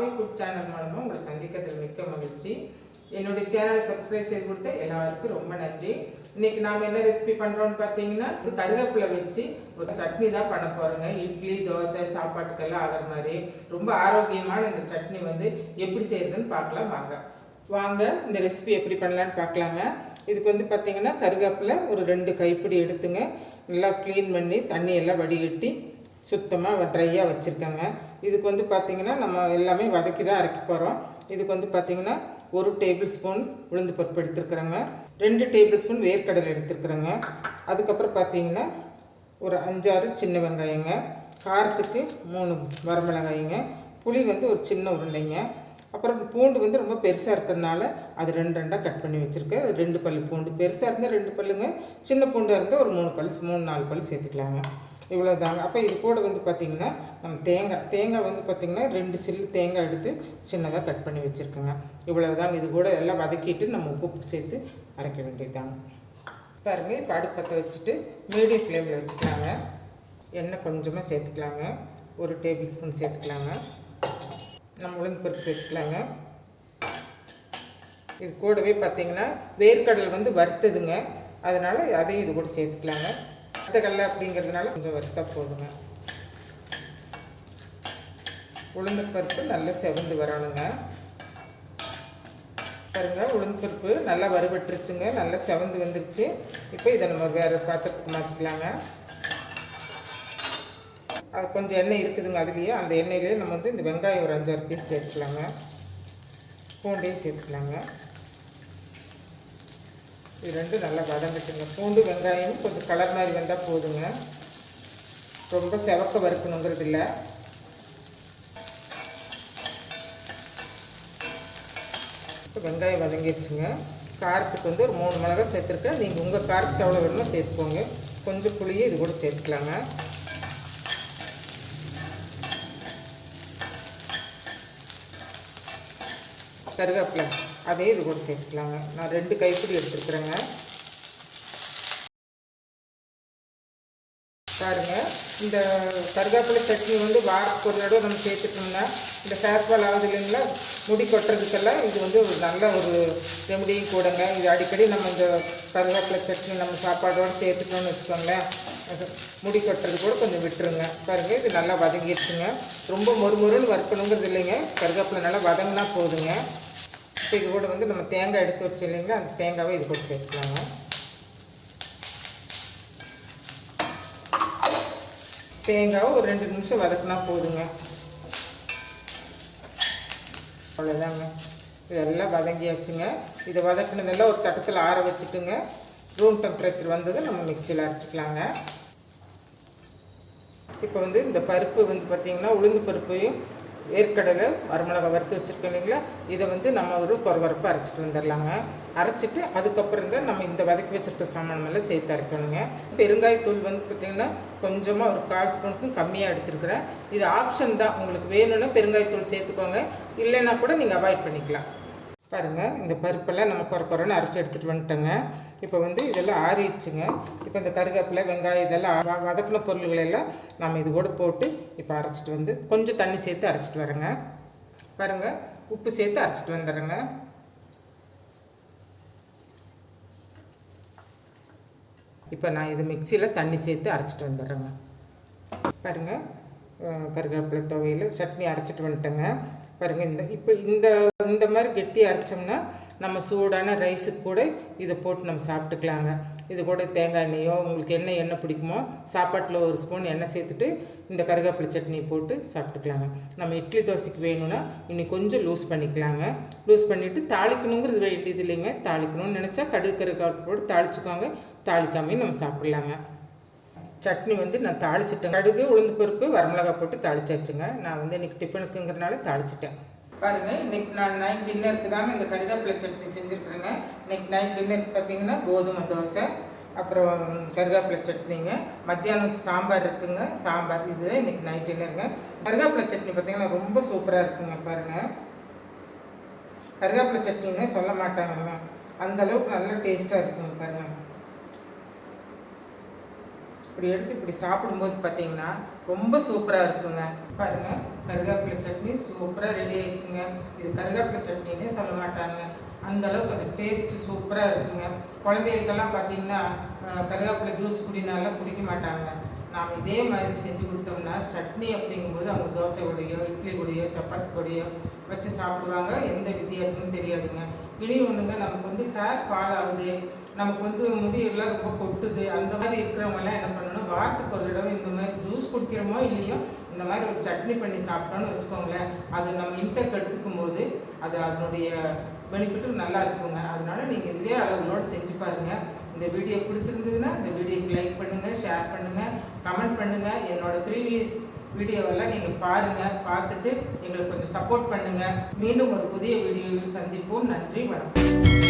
பாவை food channel மூலமாக உங்களை சந்திக்கிறதுல மிக்க மகிழ்ச்சி. என்னுடைய சேனலை சப்ஸ்கிரைப் செய்து கொடுத்த எல்லாருக்கும் ரொம்ப நன்றி. இன்னைக்கு நாம் என்ன ரெசிபி பண்ணுறோம்னு பார்த்தீங்கன்னா, கருவேப்பிலை வச்சு ஒரு சட்னி தான் பண்ண போகிறோங்க. இட்லி தோசை சாப்பாட்டுக்கெல்லாம் ஆகிற மாதிரி ரொம்ப ஆரோக்கியமான இந்த சட்னி வந்து எப்படி செய்யறதுன்னு பார்க்கலாம். வாங்க இந்த ரெசிபி எப்படி பண்ணலான்னு பார்க்கலாங்க. இதுக்கு வந்து பார்த்தீங்கன்னா கருவேப்பிலை ஒரு 2 கைப்பிடி எடுத்துங்க. நல்லா க்ளீன் பண்ணி தண்ணியெல்லாம் வடிகட்டி சுத்தமாக ட்ரையாக வச்சுருக்கேங்க. இதுக்கு வந்து பார்த்திங்கன்னா நம்ம எல்லாமே வதக்கி தான் அரைக்க போகிறோம். இதுக்கு வந்து பார்த்திங்கன்னா 1 டேபிள் ஸ்பூன் உளுந்து பருப்பு எடுத்துருக்குறேங்க, 2 டேபிள் ஸ்பூன் வேர்க்கடலை எடுத்துருக்குறேங்க. அதுக்கப்புறம் பார்த்திங்கன்னா ஒரு 5-6 சின்ன வெங்காயங்க, காரத்துக்கு 3 வரமிளகாய்ங்க, புளி வந்து ஒரு சின்ன உருண்டைங்க. அப்புறம் பூண்டு வந்து ரொம்ப பெருசாக இருக்கிறதுனால அது 2 கட் பண்ணி வச்சுருக்கேன். 2 பல் பூண்டு, பெருசாக இருந்தால் 2 பல்லுங்க, சின்ன பூண்டாக இருந்தால் ஒரு 3-4 பல் சேர்த்துக்கலாங்க. இவ்வளோ தாங்க. அப்போ இது கூட வந்து பார்த்திங்கன்னா நம்ம தேங்காய் வந்து பார்த்திங்கன்னா 2 சில்லு தேங்காய் எடுத்து சின்னதாக கட் பண்ணி வச்சுருக்கோங்க. இவ்வளோ தாங்க. இது கூட எல்லாம் வதக்கிட்டு நம்ம உப்பு சேர்த்து அரைக்க வேண்டியதுதாங்க. பாருங்கள், இப்போ அடுப்பத்தை வச்சுட்டு மீடியம் ஃப்ளேமில் வச்சுக்கலாங்க. எண்ணெய் கொஞ்சமாக சேர்த்துக்கலாங்க, 1 டேபிள் ஸ்பூன் சேர்த்துக்கலாங்க. நம்ம உளுந்து பருப்பு சேர்த்துக்கலாங்க. இது கூடவே பார்த்திங்கன்னா வேர்க்கடல் வந்து வறுத்ததுங்க, அதனால் அதையும் இது கூட சேர்த்துக்கலாங்க. கடலை அப்படிங்கிறதுனால கொஞ்சம் வறுத்தா போதுங்க. உளுந்து பருப்பு நல்லா செவந்து வரணுங்க. பாருங்கள், உளுந்து பருப்பு நல்லா வறுபட்டுருச்சுங்க, நல்லா செவந்து வந்துருச்சு. இப்போ இதை நம்ம வேறு பாத்திரத்துக்கு மாற்றிக்கலாங்க. அது கொஞ்சம் எண்ணெய் இருக்குதுங்க அதுலேயே, அந்த எண்ணெயிலே நம்ம வந்து இந்த வெங்காயம் ஒரு 5-6 பீஸ் சேர்த்துக்கலாங்க, பூண்டையும் சேர்த்துக்கலாங்க. இது 2 நல்லா வதங்கட்டுங்க. பூண்டு வெங்காயம் கொஞ்சம் கலர் மாதிரி வந்தால் போதுங்க, ரொம்ப செவக்க வறுக்கணுங்கிறது இல்லை. இப்போ வெங்காயம் வதங்கிடுச்சுங்க. காரத்துக்கு வந்து ஒரு 3 மிளகாய் சேர்த்துருக்கேன். நீங்கள் உங்கள் காரத்துக்கு எவ்வளோ வேணுமோ சேர்த்துக்கோங்க. கொஞ்சம் புளியை இது கூட சேர்த்துக்கலாங்க. கருவேப்பிலை அதே இது கூட சேர்த்துக்கலாங்க. நான் 2 கைப்பிடி எடுத்துருக்குறேங்க. பாருங்கள், இந்த கருவேப்பிலை சட்னி வந்து வாரத்துக்கு ஒரு தடவை நம்ம சேர்த்துட்டோம்னா இந்த ஹேர் ஃபால் ஆகுது இல்லைங்களா, முடி கொட்டுறதுக்கெல்லாம் இது வந்து ஒரு நல்ல ஒரு ரெமடியும் கூடங்க. இது அடிக்கடி நம்ம இந்த கருவேப்பிலை சட்னி நம்ம சாப்பாடோடு சேர்த்துட்டோம்னு வச்சுக்கோங்களேன், அது முடி கொட்டுறது கூட கொஞ்சம் விட்டுருங்க. பாருங்கள், இது நல்லா வதங்கிடுச்சுங்க. ரொம்ப மொறுமொறுன்னு வறுக்கணுங்கிறது இல்லைங்க, கருவேப்பிலை நல்லா வதங்கினா போதுங்க. இப்போ இது கூட வந்து நம்ம தேங்காய் எடுத்து வச்சு இல்லைங்களா, அந்த தேங்காவை இது கூட சேர்த்துக்கலாங்க. தேங்காவை ஒரு 2 நிமிஷம் வதக்கினா போதுங்க. அவ்வளோதாங்க, இதெல்லாம் வதங்கியாச்சுங்க. இதை வதக்கினதெல்லாம் ஒரு தட்டத்தில் ஆற வச்சுட்டுங்க, ரூம் டெம்பரேச்சர் வந்தது நம்ம மிக்சியில் அரைச்சிக்கலாங்க. இப்போ வந்து இந்த பருப்பு வந்து பார்த்திங்கன்னா உளுந்து பருப்பையும் வேர்க்கடலை வரமிளகாய் வறுத்து வச்சுருக்கோம் இல்லைங்களா, இதை வந்து நம்ம ஒரு கொரகொரப்பு அரைச்சிட்டு வந்துடலாங்க. அரைச்சிட்டு அதுக்கப்புறம் தான் நம்ம இந்த வதக்கி வச்சுருக்க சாமானெல்லாம் சேர்த்து அரைக்கணுங்க. பெருங்காயத்தூள் வந்து பார்த்திங்கன்னா கொஞ்சமாக ஒரு 1/4 ஸ்பூனுக்கும் கம்மியாக எடுத்துருக்குறேன். இது ஆப்ஷன் தான், உங்களுக்கு வேணும்னா பெருங்காயத்தூள் சேர்த்துக்கோங்க, இல்லைன்னா கூட நீங்கள் அவாய்ட் பண்ணிக்கலாம். பாருங்கள், இந்த பருப்பெல்லாம் நம்ம கொரன்னு அரைச்சி எடுத்துகிட்டு வந்துட்டோங்க. இப்போ வந்து இதெல்லாம் ஆறிடுச்சுங்க. இப்போ இந்த கருவேப்பிலை வெங்காயம் இதெல்லாம் வதக்கின பொருள்களெல்லாம் நம்ம இது கூட போட்டு இப்போ அரைச்சிட்டு வந்து கொஞ்சம் தண்ணி சேர்த்து அரைச்சிட்டு வரேங்க. பாருங்கள், உப்பு சேர்த்து அரைச்சிட்டு வந்துடுறேங்க. இப்போ நான் இது மிக்சியில் தண்ணி சேர்த்து அரைச்சிட்டு வந்துடுறேங்க. பாருங்கள், கருவேப்பிலை துவையில் சட்னி அரைச்சிட்டு வந்துட்டேங்க. பாருங்கள், இப்போ இந்த மாதிரி கெட்டி அரைச்சோம்னா நம்ம சூடான ரைஸுக்கு கூட இதை போட்டு நம்ம சாப்பிட்டுக்கலாங்க. இது கூட தேங்காய் எண்ணெயோ உங்களுக்கு எண்ணெய் பிடிக்குமோ சாப்பாட்டில் ஒரு ஸ்பூன் எண்ணெய் சேர்த்துட்டு இந்த கருவேப்பிலை சட்னியை போட்டு சாப்பிட்டுக்கலாங்க. நம்ம இட்லி தோசைக்கு வேணும்னா இன்னும் கொஞ்சம் லூஸ் பண்ணிக்கலாங்க. லூஸ் பண்ணிவிட்டு தாளிக்கணுங்கிறது வேண்டியது இல்லைங்க. தாளிக்கணும்னு நினச்சா கடுகு கருவேப்பிலை போட்டு தாளிச்சுக்கோங்க, தாளிக்காமையும் நம்ம சாப்பிட்லாங்க. சட்னி வந்து நான் தாளிச்சிட்டேன். கடுகு உளுந்து பருப்பு வரமிளகாய் போட்டு தாளிச்சாச்சுங்க. நான் வந்து இன்றைக்கி டிஃபனுக்குங்கிறதுனால தாளிச்சிட்டேன். பாருங்கள், இன்றைக்கி நான் நைட் டின்னருக்கு தாங்க இந்த கருவேப்பிலை சட்னி செஞ்சுருக்குறேங்க. இன்றைக்கி நைட் டின்னருக்கு பார்த்திங்கன்னா கோதுமை தோசை, அப்புறம் கருவேப்பிலை சட்னிங்க, மத்தியானம் சாம்பார் இருக்குங்க, சாம்பார். இதுதான் இன்றைக்கி நைட் டின்னருங்க. கருவேப்பிலை சட்னி பார்த்திங்கன்னா ரொம்ப சூப்பராக இருக்குங்க. பாருங்கள், கருவேப்பிலை சட்னின்னு சொல்ல மாட்டாங்கங்க, அந்தளவுக்கு நல்லா டேஸ்ட்டாக இருக்குங்க. பாருங்கள், இப்படி எடுத்து இப்படி சாப்பிடும்போது பார்த்தீங்கன்னா ரொம்ப சூப்பராக இருக்குங்க. பாருங்கள், கருவேப்பிலை சட்னி சூப்பராக ரெடி ஆயிடுச்சுங்க. இது கருவேப்பிலை சட்னின்னே சொல்ல மாட்டாங்க, அந்த அளவுக்கு அது டேஸ்ட்டு சூப்பராக இருக்குங்க. குழந்தைகளுக்கெல்லாம் பார்த்தீங்கன்னா கருவேப்பிலை ஜூஸ் குடினாலாம் குடிக்க மாட்டாங்க. நாம் இதே மாதிரி செஞ்சு கொடுத்தோம்னா சட்னி அப்படிங்கும்போது அவங்க தோசை கூடையோ இட்லி கூடையோ சப்பாத்தி கூடையோ வச்சு சாப்பிடுவாங்க. எந்த வித்தியாசமும் தெரியாதுங்க. இனி ஒன்றுங்க, நமக்கு வந்து ஹேர் ஃபால் ஆகுது, நமக்கு வந்து முடியெல்லாம் ரொம்ப கொட்டுது, அந்த மாதிரி இருக்கிறவங்கலாம் என்ன பண்ணணும், வாரத்துக்கு ஒரு தடவை இந்த மாதிரி ஜூஸ் குடிக்கிறோமோ இல்லையோ இந்த மாதிரி ஒரு சட்னி பண்ணி சாப்பிட்டோன்னு வச்சுக்கோங்களேன், அது நம்ம இன்டெக் எடுத்துக்கும் போது அது அதனுடைய பெனிஃபிட்டும் நல்லா இருக்குங்க. அதனால நீங்கள் இதே அளவுகளோடு செஞ்சு பாருங்கள். இந்த வீடியோ பிடிச்சிருந்ததுன்னா இந்த வீடியோக்கு லைக் பண்ணுங்கள், ஷேர் பண்ணுங்கள், கமெண்ட் பண்ணுங்கள். என்னோடய ப்ரீவியஸ் வீடியோவெல்லாம் நீங்கள் பாருங்கள், பார்த்துட்டு எங்களுக்கு கொஞ்சம் சப்போர்ட் பண்ணுங்கள். மீண்டும் ஒரு புதிய வீடியோவில் சந்திப்போம். நன்றி, வணக்கம்.